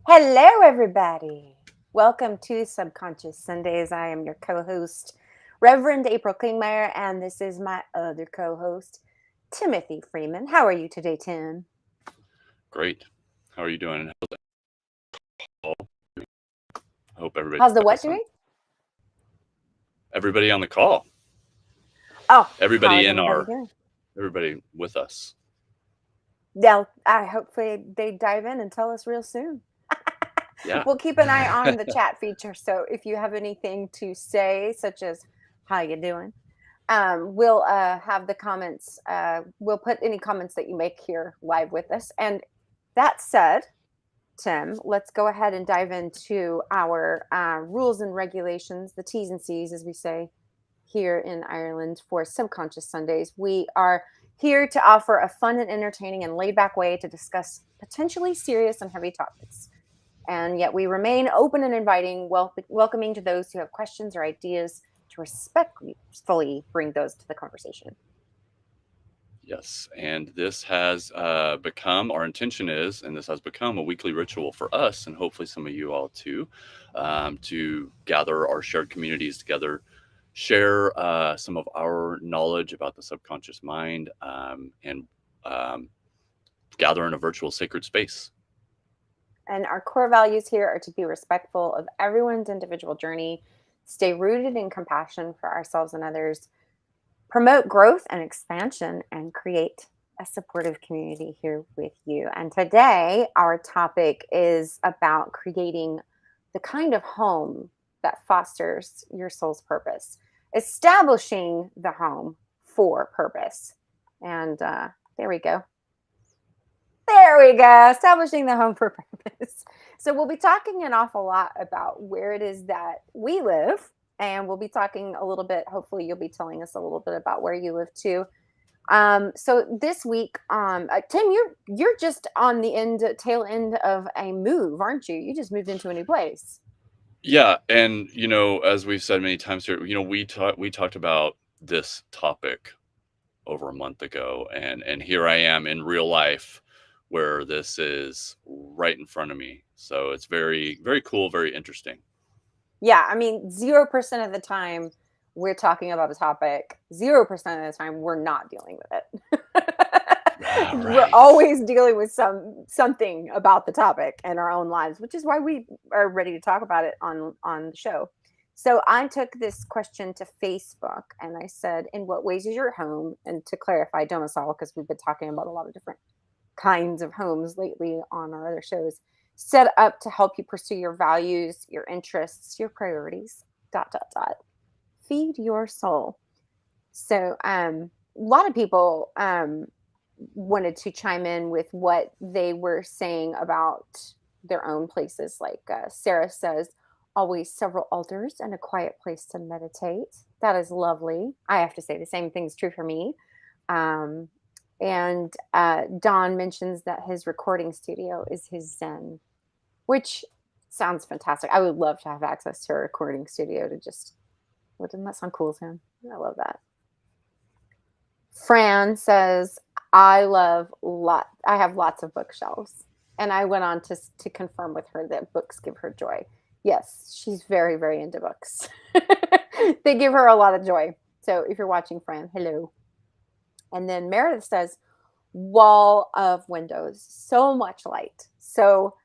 Hello, everybody. Welcome to Subconscious Sundays. I am your co host, Reverend April Kling Meyer, and this is my other co host, Timothy Freeman. How are you today, Tim? Great. How are you doing? How's all? I hope everybody's How's the what awesome. doing? Everybody on the call. Oh, how Everybody is in everybody our doing? everybody with us. I hopefully they dive in and tell us real soon. Yeah. We'll keep an eye on the chat feature. So if you have anything to say, such as "How you doing," we'll have the comments. We'll put any comments that you make here live with us. And that said, Tim, let's go ahead and dive into our rules and regulations, the T's and C's, as we say here in Ireland for Subconscious Sundays. We are here to offer a fun and entertaining and laid back way to discuss potentially serious and heavy topics. And yet we remain open and inviting, welcoming to those who have questions or ideas to respectfully bring those to the conversation. Yes. And this has become our intention is, and this has become a weekly ritual for us, and hopefully some of you all too, to gather our shared communities together, share some of our knowledge about the subconscious mind, and um, gather in a virtual sacred space. And our core values here are to be respectful of everyone's individual journey, stay rooted in compassion for ourselves and others, promote growth and expansion, and create a supportive community here with you. And today, our topic is about creating the kind of home that fosters your soul's purpose, establishing the home for purpose. And there we go. There we go. Establishing the home for purpose. So, we'll be talking an awful lot about where it is that we live. And we'll be talking a little bit. Hopefully, you'll be telling us a little bit about where you live too. So this week, Tim, you're just on the tail end of a move, aren't you? You just moved into a new place. Yeah, and as we've said many times here, we talked about this topic over a month ago, and here I am in real life where this is right in front of me. So it's very very cool, very interesting. Yeah, I mean, 0% of the time we're talking about a topic. 0% of the time we're not dealing with it. Ah, We're right. always dealing with something about the topic in our own lives, which is why we are ready to talk about it on the show. So I took this question to Facebook and I said, "In what ways is your home?" And to clarify, domicile, because we've been talking about a lot of different kinds of homes lately on our other shows, set up to help you pursue your values, your interests, your priorities, dot, dot, dot. Feed your soul. So, a lot of people wanted to chime in with what they were saying about their own places. Like Sarah says, always several altars and a quiet place to meditate. That is lovely. I have to say the same thing's true for me. Um, and Don mentions that his recording studio is his Zen, which sounds fantastic. I would love to have access to a recording studio to just, well, doesn't that sound cool, Tim? I love that. Fran says, I have lots of bookshelves. And I went on to confirm with her that books give her joy. Yes, she's very, very into books. They give her a lot of joy. So if you're watching, Fran, hello. And then Meredith says, wall of windows, so much light. So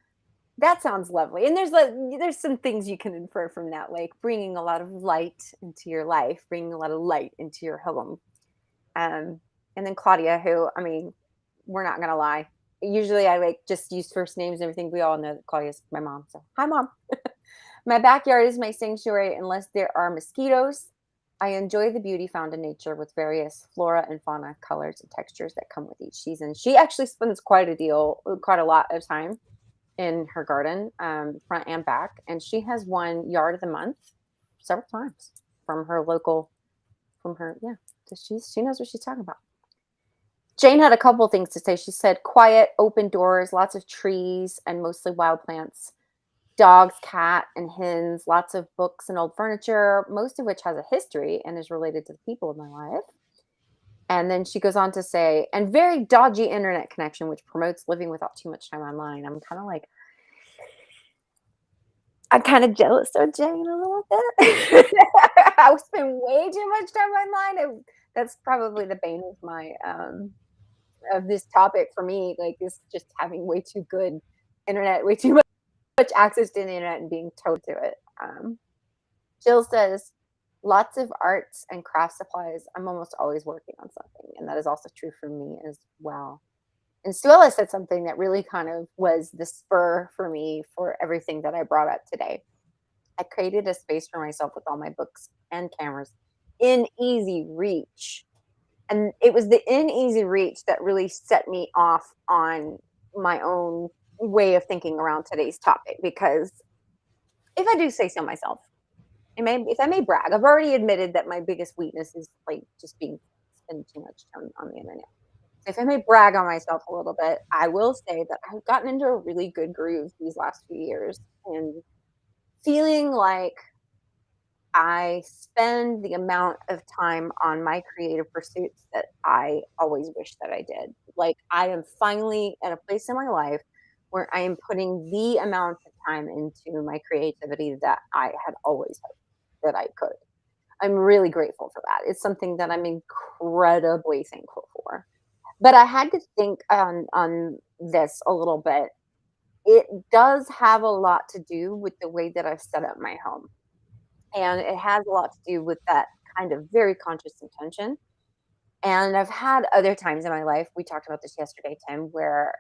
that sounds lovely. And there's some things you can infer from that, like bringing a lot of light into your life, bringing a lot of light into your home. Um, and then Claudia, who, I mean, we're not gonna lie. Usually I like just use first names and everything. We all know that Claudia's my mom. So hi, mom. My backyard is my sanctuary unless there are mosquitoes. I enjoy the beauty found in nature with various flora and fauna, colors and textures that come with each season. She actually spends quite a lot of time in her garden, front and back, and she has won Yard of the Month several times from her local, from her, yeah. So she knows what she's talking about. Jane had a couple things to say. She said quiet, open doors, lots of trees, and mostly wild plants. Dogs, cat, and hens, lots of books and old furniture, most of which has a history and is related to the people in my life. And then she goes on to say, and very dodgy internet connection, which promotes living without too much time online. I'm kind of like, I'm kinda jealous of Jane a little bit. I spend way too much time online, and that's probably the bane of this topic for me, like, is just having way too good internet, way too much access to the internet and being towed to it. Jill says, "Lots of arts and craft supplies. I'm almost always working on something," and that is also true for me as well. And Suella said something that really kind of was the spur for me for everything that I brought up today. I created a space for myself with all my books and cameras in easy reach. And it was the in easy reach that really set me off on my own way of thinking around today's topic. Because if I do say so myself, if I may brag, I've already admitted that my biggest weakness is like just being spending too much time on the internet. So if I may brag on myself a little bit, I will say that I've gotten into a really good groove these last few years and feeling like I spend the amount of time on my creative pursuits that I always wish that I did. Like, I am finally at a place in my life where I am putting the amount of time into my creativity that I had always hoped that I could. I'm really grateful for that. It's something that I'm incredibly thankful for. But I had to think on this a little bit. It does have a lot to do with the way that I've set up my home. And it has a lot to do with that kind of very conscious intention. And I've had other times in my life, we talked about this yesterday, Tim, where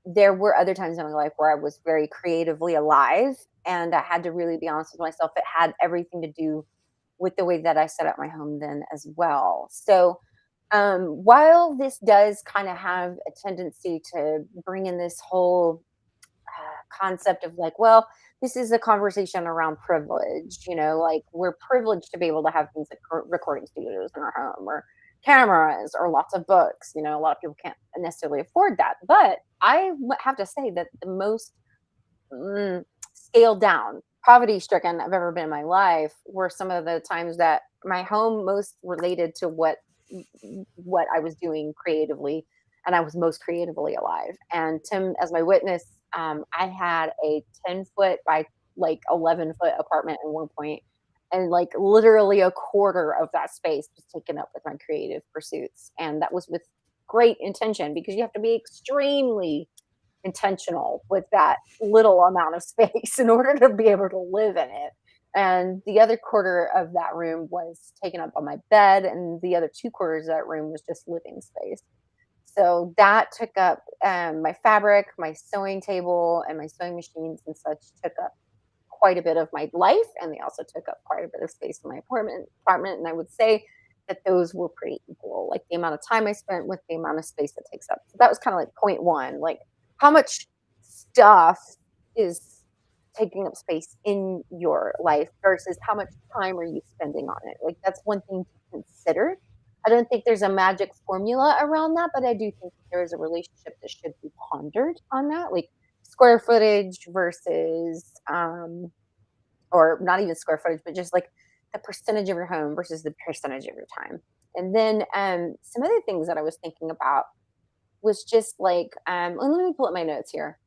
there were other times in my life where I was very creatively alive. And I had to really be honest with myself. It had everything to do with the way that I set up my home then as well. So while this does kind of have a tendency to bring in this whole concept of like, well, this is a conversation around privilege, like we're privileged to be able to have things like recording studios in our home or cameras or lots of books. A lot of people can't necessarily afford that. But have to say that the most scaled down, poverty stricken I've ever been in my life were some of the times that my home most related to what I was doing creatively, and I was most creatively alive. And Tim, as my witness, I had a 10-foot by like 11-foot apartment at one point, and like literally a quarter of that space was taken up with my creative pursuits, and that was with great intention because you have to be extremely intentional with that little amount of space in order to be able to live in it. And the other quarter of that room was taken up by my bed, and the other two quarters of that room was just living space. So that took up my fabric, my sewing table, and my sewing machines and such took up quite a bit of my life, and they also took up quite a bit of space in my apartment. And I would say that those were pretty equal, like the amount of time I spent with the amount of space it takes up. So that was kind of like point one, like how much stuff is taking up space in your life versus how much time are you spending on it. Like that's one thing to consider. I don't think there's a magic formula around that, but I do think that there is a relationship that should be pondered on that, like square footage versus or not even square footage, but just like the percentage of your home versus the percentage of your time. And then some other things that I was thinking about was just like, let me pull up my notes here.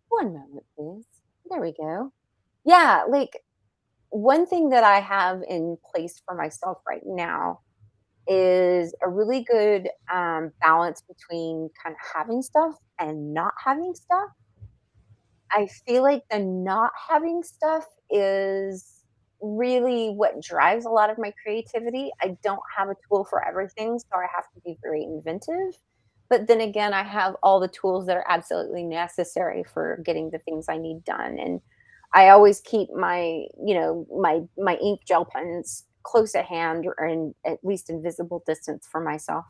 One moment, please. There we go. Yeah, like one thing that I have in place for myself right now is a really good balance between kind of having stuff and not having stuff. I feel like the not having stuff is really what drives a lot of my creativity. I don't have a tool for everything, so I have to be very inventive. But then again, I have all the tools that are absolutely necessary for getting the things I need done. And I always keep my ink gel pens close at hand or in at least invisible distance for myself.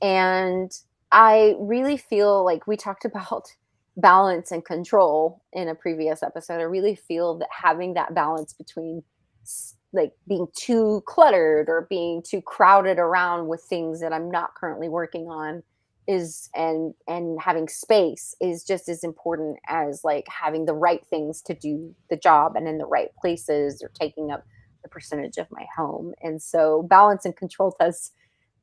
And I really feel like we talked about balance and control in a previous episode. I really feel that having that balance between like being too cluttered or being too crowded around with things that I'm not currently working on is and having space is just as important as like having the right things to do the job and in the right places or taking up the percentage of my home. And so balance and control does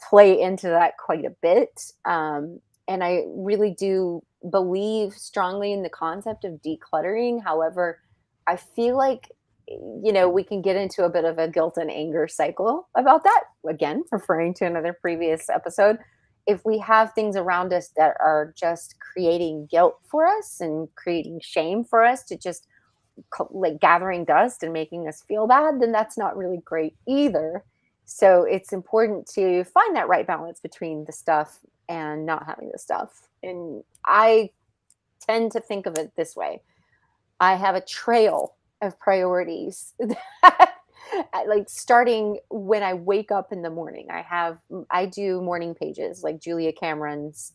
play into that quite a bit. And I really do believe strongly in the concept of decluttering. However, I feel like, we can get into a bit of a guilt and anger cycle about that. Again, referring to another previous episode. If we have things around us that are just creating guilt for us and creating shame for us to just like gathering dust and making us feel bad, then that's not really great either. So it's important to find that right balance between the stuff and not having the stuff. And I tend to think of it this way: I have a trail of priorities. Like starting when I wake up in the morning, I do morning pages like Julia Cameron's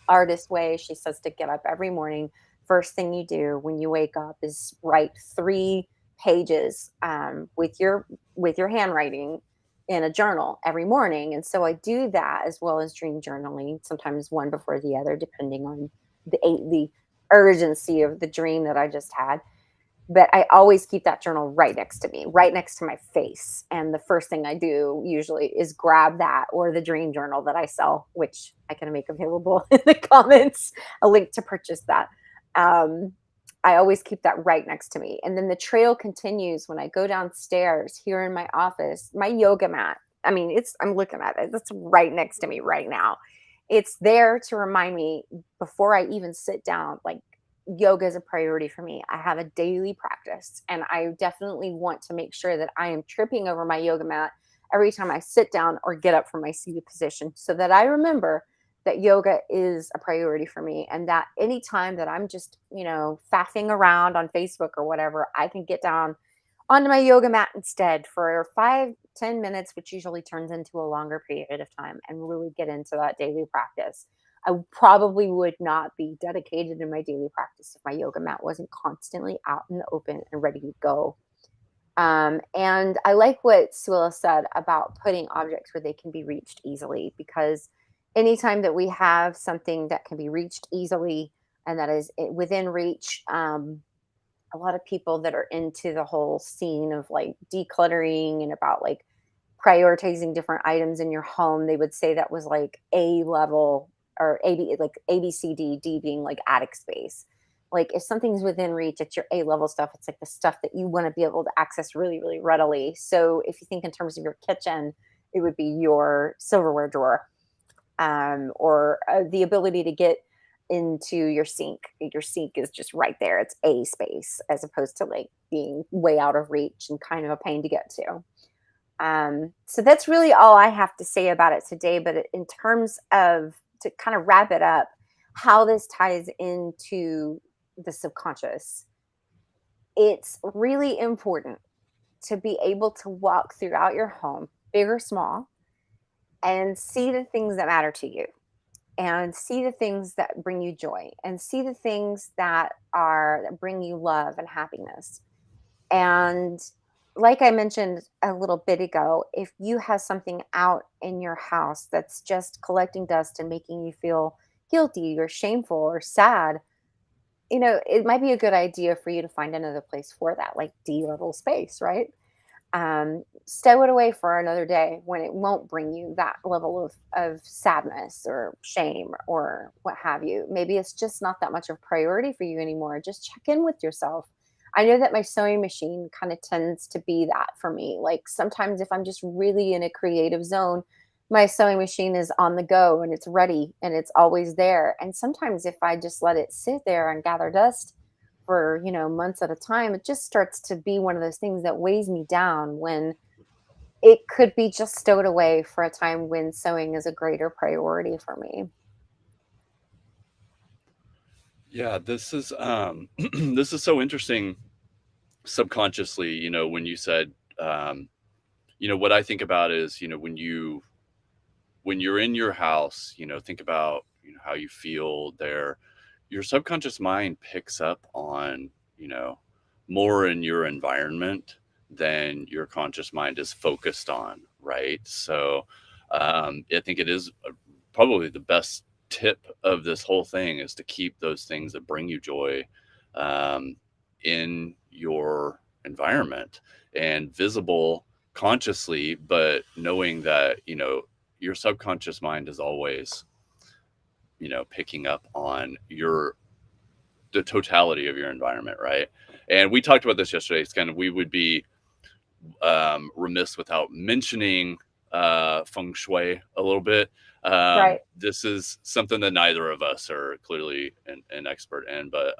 artist way. She says to get up every morning. First thing you do when you wake up is write 3 pages with your handwriting in a journal every morning. And so I do that as well as dream journaling, sometimes one before the other, depending on the urgency of the dream that I just had. But I always keep that journal right next to me, right next to my face. And the first thing I do usually is grab that or the dream journal that I sell, which I can make available in the comments, a link to purchase that. Um, I always keep that right next to me. And then the trail continues when I go downstairs here in my office, my yoga mat. I mean, I'm looking at it. It's right next to me right now. It's there to remind me before I even sit down, like, yoga is a priority for me. I have a daily practice, and I definitely want to make sure that I am tripping over my yoga mat every time I sit down or get up from my seated position, so that I remember that yoga is a priority for me, and that anytime that I'm just, faffing around on Facebook or whatever, I can get down onto my yoga mat instead for 5-10 minutes, which usually turns into a longer period of time, and really get into that daily practice. I probably would not be dedicated in my daily practice if my yoga mat wasn't constantly out in the open and ready to go. And I like what Suella said about putting objects where they can be reached easily, because anytime that we have something that can be reached easily and that is within reach, a lot of people that are into the whole scene of like decluttering and about like prioritizing different items in your home, they would say that was like A level, or AB, like ABCD, being like attic space. Like if something's within reach, it's your A level stuff. It's like the stuff that you want to be able to access really, really readily. So if you think in terms of your kitchen, it would be your silverware drawer, or the ability to get into your sink. Your sink is just right there. It's a space as opposed to like being way out of reach and kind of a pain to get to. So that's really all I have to say about it today. But in terms of, to kind of wrap it up, how this ties into the subconscious, it's really important to be able to walk throughout your home, big or small, and see the things that matter to you, and see the things that bring you joy, and see the things that bring you love and happiness. And like I mentioned a little bit ago, if you have something out in your house that's just collecting dust and making you feel guilty or shameful or sad, it might be a good idea for you to find another place for that, like D level space, right? Stow it away for another day when it won't bring you that level of sadness or shame or what have you. Maybe it's just not that much of a priority for you anymore. Just check in with yourself. I know that my sewing machine kind of tends to be that for me. Like sometimes if I'm just really in a creative zone, my sewing machine is on the go and it's ready and it's always there. And sometimes if I just let it sit there and gather dust for, months at a time, it just starts to be one of those things that weighs me down, when it could be just stowed away for a time when sewing is a greater priority for me. Yeah, this is this is so interesting subconsciously, when you said what I think about is, when you're in your house, think about, how you feel there. Your subconscious mind picks up on, more in your environment than your conscious mind is focused on, right? So I think it is probably the best tip of this whole thing is to keep those things that bring you joy um, in your environment and visible consciously, but knowing that, your subconscious mind is always, picking up on your the totality of your environment, right? And we talked about this yesterday. It's kind of, we would be remiss without mentioning feng shui a little bit. Right. This is something that neither of us are clearly an expert in, but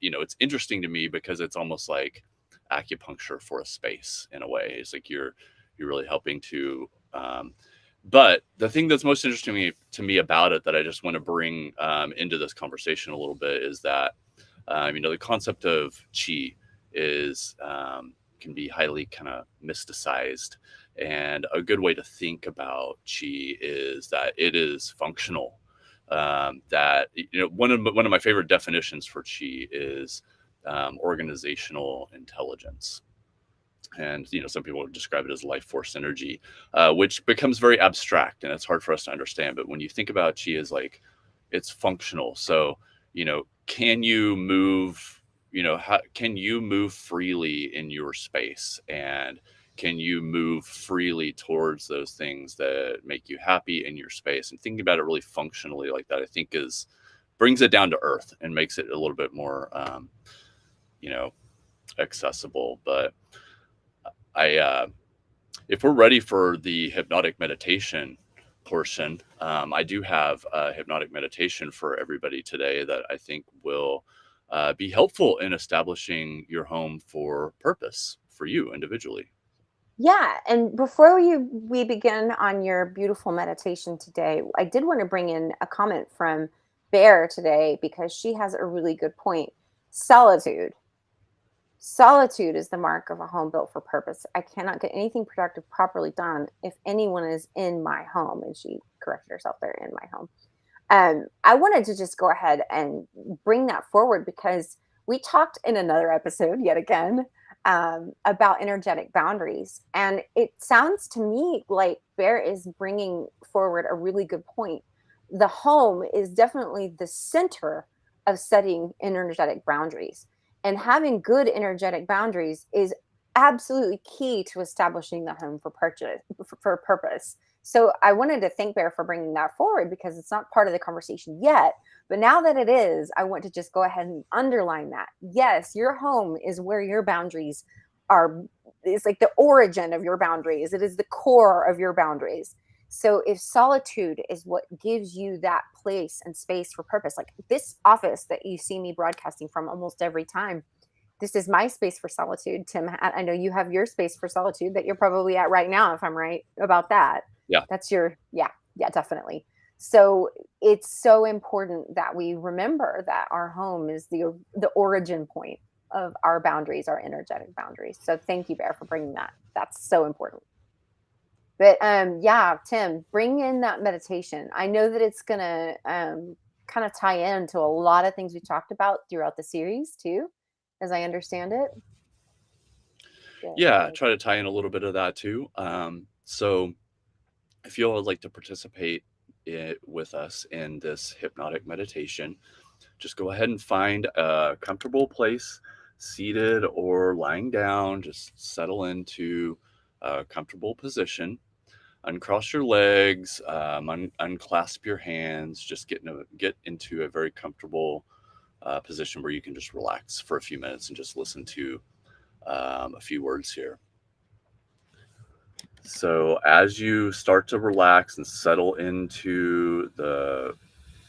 it's interesting to me because it's almost like acupuncture for a space in a way. It's like you're really helping to. But the thing that's most interesting to me about it that I just want to bring into this conversation a little bit is that the concept of chi is can be highly kind of mysticized. And a good way to think about chi is that it is functional. That one of my favorite definitions for chi is organizational intelligence. And some people describe it as life force energy, which becomes very abstract and it's hard for us to understand. But when you think about chi as like it's functional, so can you move can you move freely in your space, and can you move freely towards those things that make you happy in your space? And thinking about it really functionally like that, I think is brings it down to earth and makes it a little bit more you know accessible. But I if we're ready for the hypnotic meditation portion, I do have a hypnotic meditation for everybody today that I think will be helpful in establishing your home for purpose for you individually. Yeah, and before we begin on your beautiful meditation today, I did want to bring in a comment from Bear today because she has a really good point. Solitude. Solitude is the mark of a home built for purpose. I cannot get anything productive properly done if anyone is in my home. And she corrected herself there, in my home. I wanted to just go ahead and bring that forward because we talked in another episode, yet again, about energetic boundaries. And it sounds to me like Bear is bringing forward a really good point. The home is definitely the center of setting energetic boundaries. And having good energetic boundaries is absolutely key to establishing the home for purpose. So I wanted to thank Bear for bringing that forward because it's not part of the conversation yet. But now that it is, I want to just go ahead and underline that. Yes, your home is where your boundaries are. It's like the origin of your boundaries. It is the core of your boundaries. So if solitude is what gives you that place and space for purpose, like this office that you see me broadcasting from almost every time, this is my space for solitude. Tim, I know you have your space for solitude that you're probably at right now, if I'm right about that. Yeah. That's your, yeah, yeah, definitely. So it's so important that we remember that our home is the origin point of our boundaries, our energetic boundaries. So thank you, Bear, for bringing that. That's so important. But yeah, Tim, bring in that meditation. I know that it's gonna kind of tie into a lot of things we talked about throughout the series too, as I understand it. Yeah, Good. try to tie in a little bit of that too. So if you all would like to participate with us in this hypnotic meditation, just go ahead and find a comfortable place, seated or lying down. Just settle into a comfortable position. Uncross your legs, unclasp your hands. Just get into a very comfortable position where you can just relax for a few minutes and just listen to a few words here. So as you start to relax and settle into the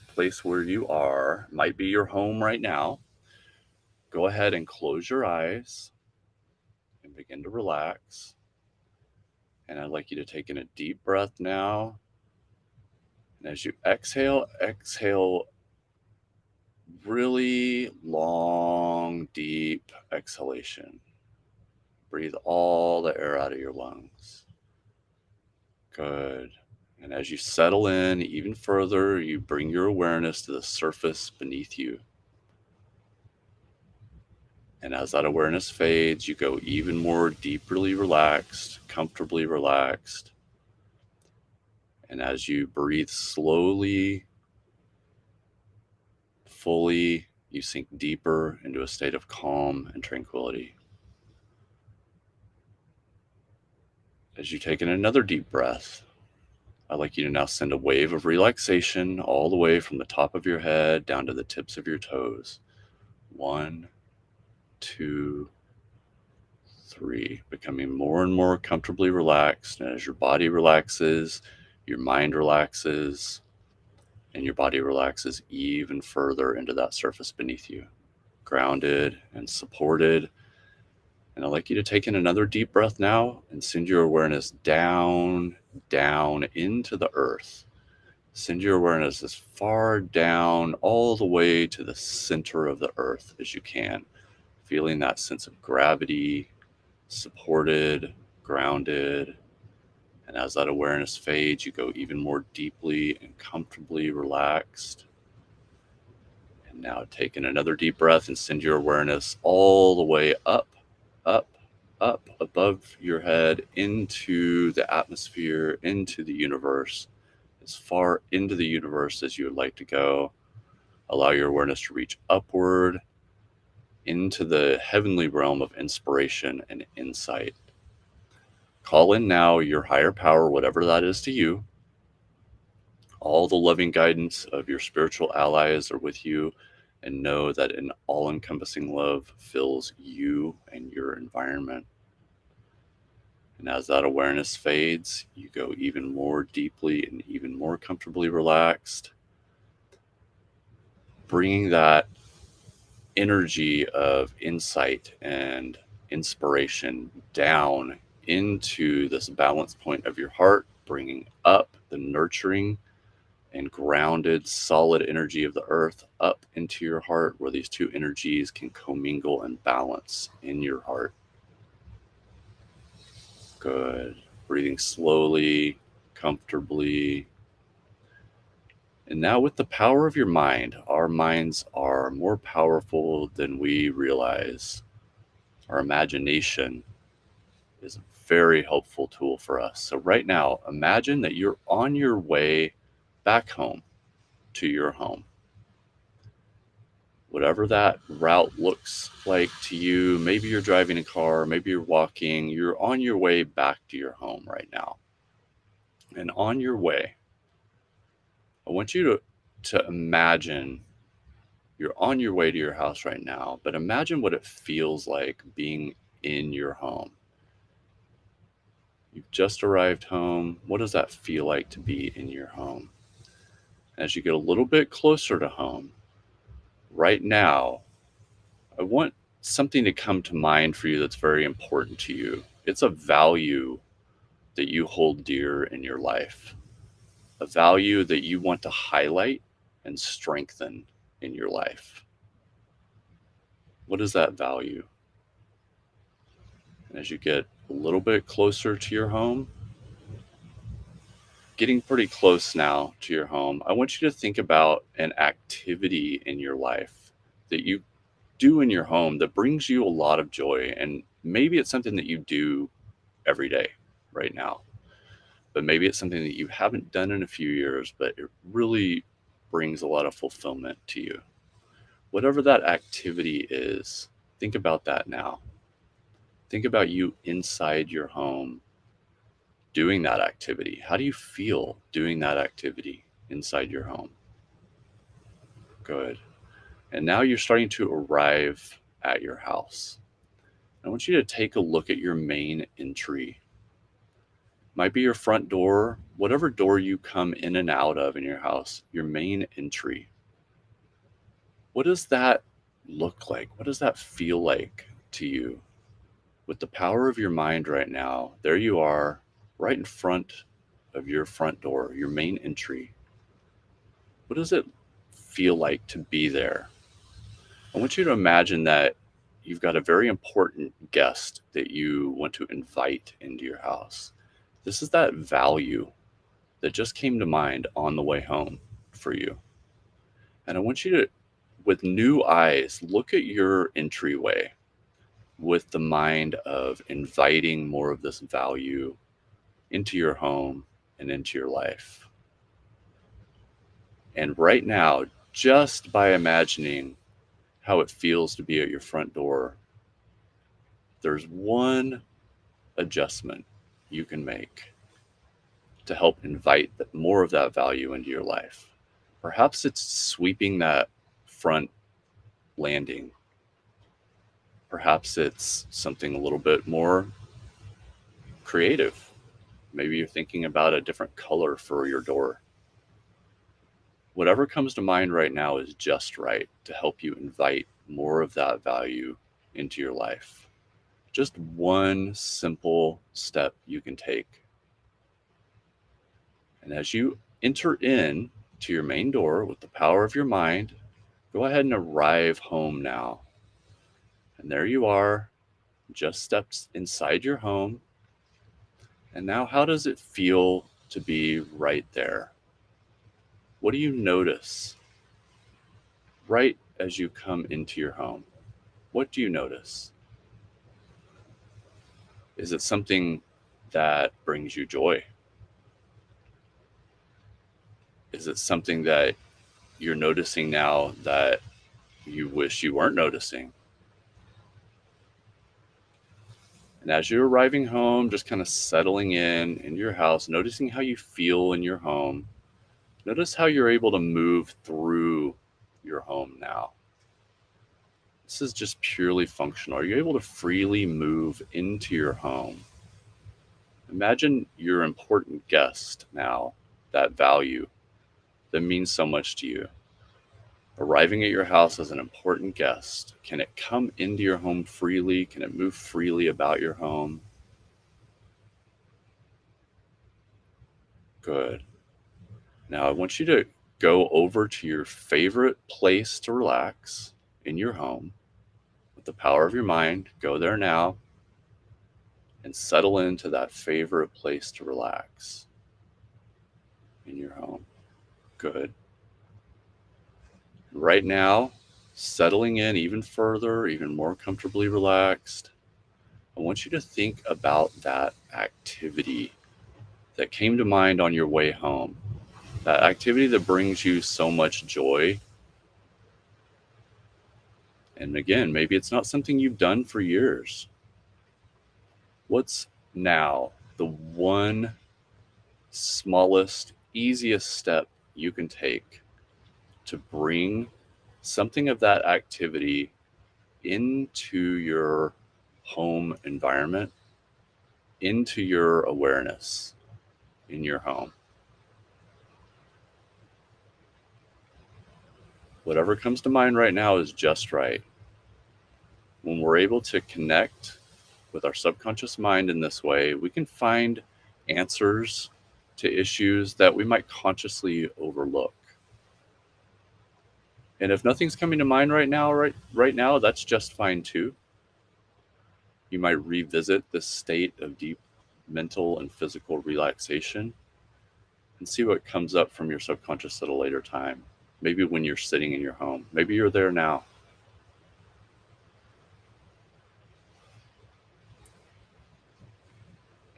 place where you are, might be your home right now, go ahead and close your eyes and begin to relax. And I'd like you to take in a deep breath now. And as you exhale, exhale really long, deep exhalation. Breathe all the air out of your lungs. Good. And as you settle in even further, you bring your awareness to the surface beneath you. And as that awareness fades, you go even more deeply relaxed, comfortably relaxed. And as you breathe slowly, fully, you sink deeper into a state of calm and tranquility. As you take in another deep breath, I'd like you to now send a wave of relaxation all the way from the top of your head down to the tips of your toes. 1, 2, 3. Becoming more and more comfortably relaxed. And as your body relaxes, your mind relaxes, and your body relaxes even further into that surface beneath you, grounded and supported. And I'd like you to take in another deep breath now and send your awareness down, down into the earth. Send your awareness as far down all the way to the center of the earth as you can, feeling that sense of gravity, supported, grounded. And as that awareness fades, you go even more deeply and comfortably relaxed. And now take in another deep breath and send your awareness all the way up, up, up above your head into the atmosphere, into the universe, as far into the universe as you would like to go. Allow your awareness to reach upward into the heavenly realm of inspiration and insight. Call in now your higher power, whatever that is to you. All the loving guidance of your spiritual allies are with you, and know that an all-encompassing love fills you and your environment. And as that awareness fades, you go even more deeply and even more comfortably relaxed, bringing that energy of insight and inspiration down into this balance point of your heart, bringing up the nurturing and grounded, solid energy of the earth up into your heart, where these two energies can commingle and balance in your heart. Good. Breathing slowly, comfortably. And now, with the power of your mind, our minds are more powerful than we realize. Our imagination is a very helpful tool for us. So, right now, imagine that you're on your way back home to your home. Whatever that route looks like to you, maybe you're driving a car, maybe you're walking, you're on your way back to your home right now. And on your way, I want you to imagine you're on your way to your house right now, but imagine what it feels like being in your home. You've just arrived home. What does that feel like to be in your home? As you get a little bit closer to home, right now, I want something to come to mind for you that's very important to you. It's a value that you hold dear in your life, a value that you want to highlight and strengthen in your life. What is that value? And as you get a little bit closer to your home, getting pretty close now to your home, I want you to think about an activity in your life that you do in your home that brings you a lot of joy. And maybe it's something that you do every day right now, but maybe it's something that you haven't done in a few years, but it really brings a lot of fulfillment to you. Whatever that activity is, think about that now. Think about you inside your home doing that activity. How do you feel doing that activity inside your home? Good. And now you're starting to arrive at your house. I want you to take a look at your main entry. Might be your front door, whatever door you come in and out of in your house, your main entry. What does that look like? What does that feel like to you? With the power of your mind right now, there you are, right in front of your front door, your main entry. What does it feel like to be there? I want you to imagine that you've got a very important guest that you want to invite into your house. This is that value that just came to mind on the way home for you. And I want you to, with new eyes, look at your entryway with the mind of inviting more of this value into your home and into your life. And right now, just by imagining how it feels to be at your front door, there's one adjustment you can make. to help invite more of that value into your life. Perhaps it's sweeping that front landing. Perhaps it's something a little bit more creative. Maybe you're thinking about a different color for your door. Whatever comes to mind right now is just right to help you invite more of that value into your life. Just one simple step you can take. And as you enter in to your main door with the power of your mind, go ahead and arrive home now. And there you are, just steps inside your home. And now, how does it feel to be right there? What do you notice right as you come into your home? What do you notice? Is it something that brings you joy? Is it something that you're noticing now that you wish you weren't noticing? And as you're arriving home, just kind of settling in your house, noticing how you feel in your home, notice how you're able to move through your home now. This is just purely functional. Are you able to freely move into your home? Imagine your important guest now, that value that means so much to you. Arriving at your house as an important guest, can it come into your home freely? Can it move freely about your home? Good. Now, I want you to go over to your favorite place to relax in your home with the power of your mind. Go there now and settle into that favorite place to relax in your home. Good. Right now, settling in even further, even more comfortably relaxed, I want you to think about that activity that came to mind on your way home, that activity that brings you so much joy. And again, maybe it's not something you've done for years. What's now the one smallest, easiest step you can take to bring something of that activity into your home environment, into your awareness in your home? Whatever comes to mind right now is just right. When we're able to connect with our subconscious mind in this way, we can find answers to issues that we might consciously overlook. And if nothing's coming to mind right now, that's just fine too. You might revisit this state of deep mental and physical relaxation and see what comes up from your subconscious at a later time. Maybe when you're sitting in your home. Maybe you're there now.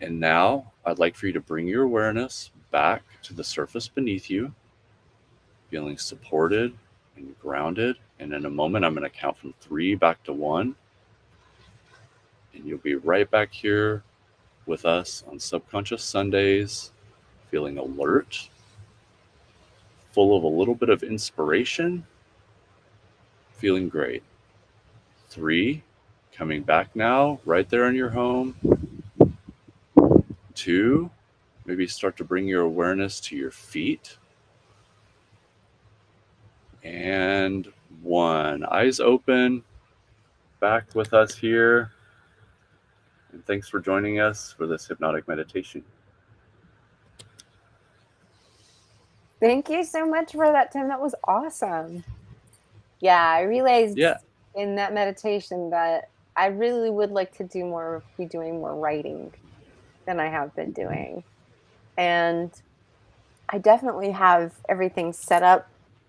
And now I'd like for you to bring your awareness back to the surface beneath you, feeling supported and grounded. And in a moment, I'm going to count from 3 back to 1. And you'll be right back here with us on Subconscious Sundays, feeling alert, full of a little bit of inspiration, feeling great. 3, coming back now, right there in your home. 2, maybe start to bring your awareness to your feet. And 1, eyes open, back with us here. And thanks for joining us for this hypnotic meditation. Thank you so much for that, Tim. That was awesome. Yeah, I realized in that meditation that I really would like to be doing more writing than I have been doing. And I definitely have everything set up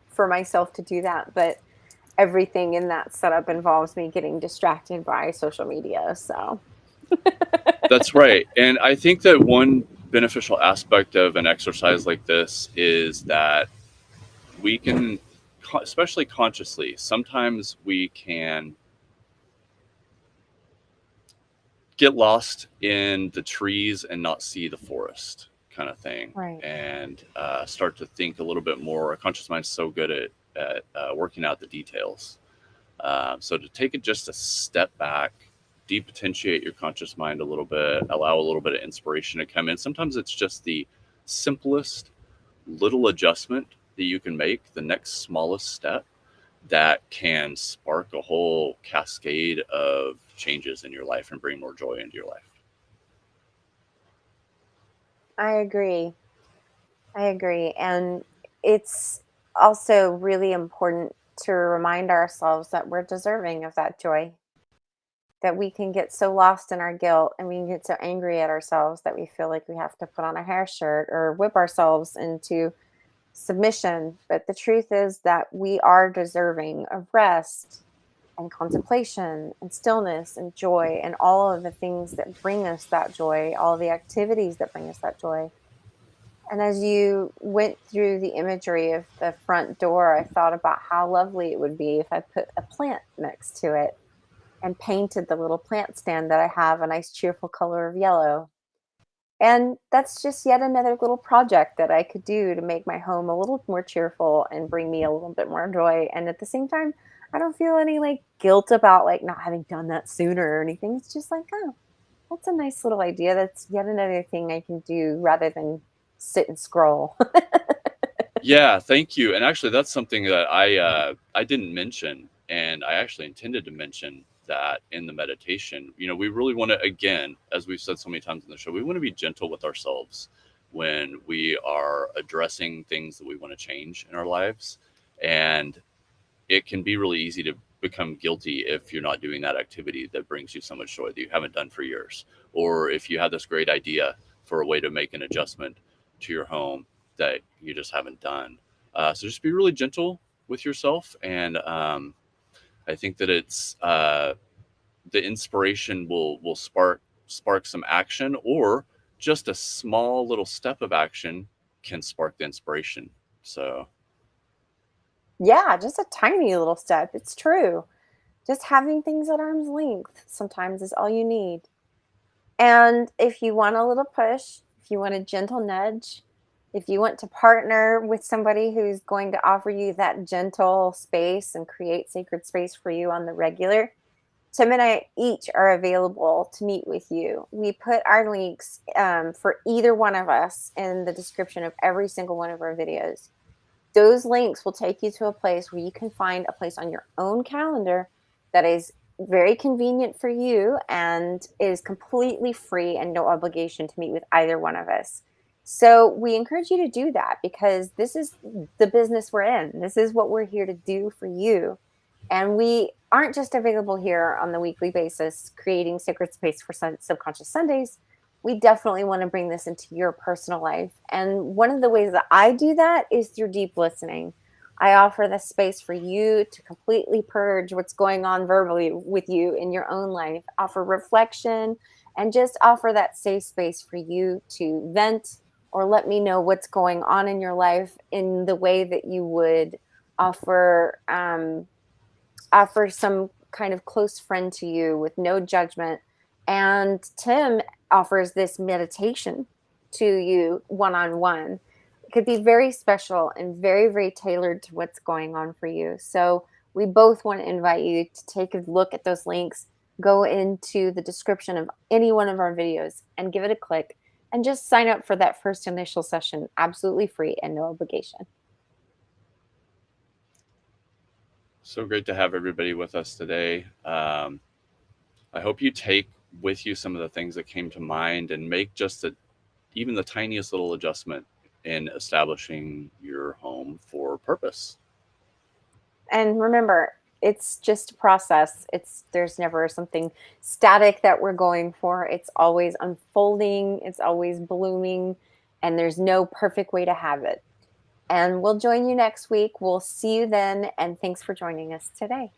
for myself to do that, but everything in that setup involves me getting distracted by social media. So That's right. And I think that one beneficial aspect of an exercise like this is that we can, especially consciously, sometimes we can get lost in the trees and not see the forest. kind of thing, Right. and start to think a little bit more. Our conscious mind's so good at working out the details. So to take it just a step back, depotentiate your conscious mind a little bit, allow a little bit of inspiration to come in. Sometimes it's just the simplest little adjustment that you can make, the next smallest step that can spark a whole cascade of changes in your life and bring more joy into your life. I agree. I agree. And it's also really important to remind ourselves that we're deserving of that joy, that we can get so lost in our guilt and we can get so angry at ourselves that we feel like we have to put on a hair shirt or whip ourselves into submission. But the truth is that we are deserving of rest and contemplation and stillness and joy and all of the things that bring us that joy, all the activities that bring us that joy. And as you went through the imagery of the front door, I thought about how lovely it would be if I put a plant next to it and painted the little plant stand that I have a nice cheerful color of yellow. And that's just yet another little project that I could do to make my home a little more cheerful and bring me a little bit more joy. And at the same time, I don't feel any like guilt about like not having done that sooner or anything. It's just like, oh, that's a nice little idea. That's yet another thing I can do rather than sit and scroll. Yeah, thank you. And actually, that's something that I didn't mention, and I actually intended to mention that in the meditation. You know, we really want to, again, as we've said so many times in the show, we want to be gentle with ourselves when we are addressing things that we want to change in our lives, and it can be really easy to become guilty if you're not doing that activity that brings you so much joy that you haven't done for years, or if you have this great idea for a way to make an adjustment to your home that you just haven't done. So just be really gentle with yourself, and I think that it's the inspiration will spark some action, or just a small little step of action can spark the inspiration. So Yeah, just a tiny little step. It's true. Just having things at arm's length sometimes is all you need. And if you want a little push, if you want a gentle nudge, if you want to partner with somebody who's going to offer you that gentle space and create sacred space for you on the regular, Tim and I each are available to meet with you. We put our links for either one of us in the description of every single one of our videos. Those links will take you to a place where you can find a place on your own calendar that is very convenient for you and is completely free and no obligation to meet with either one of us. So we encourage you to do that because this is the business we're in. This is what we're here to do for you. And we aren't just available here on the weekly basis, creating sacred space for subconscious Sundays. We definitely want to bring this into your personal life. And one of the ways that I do that is through deep listening. I offer this space for you to completely purge what's going on verbally with you in your own life, offer reflection, and just offer that safe space for you to vent or let me know what's going on in your life in the way that you would offer offer some kind of close friend to you with no judgment. And Tim offers this meditation to you one on one. It could be very special and very, very tailored to what's going on for you. So, we both want to invite you to take a look at those links, go into the description of any one of our videos and give it a click and just sign up for that first initial session absolutely free and no obligation. so great to have everybody with us today. I hope you take with you some of the things that came to mind and make just even the tiniest little adjustment in establishing your home for purpose. And remember, it's just a process. There's never something static that we're going for. It's always unfolding, it's always blooming, and there's no perfect way to have it. And we'll join you next week. We'll see you then, and thanks for joining us today.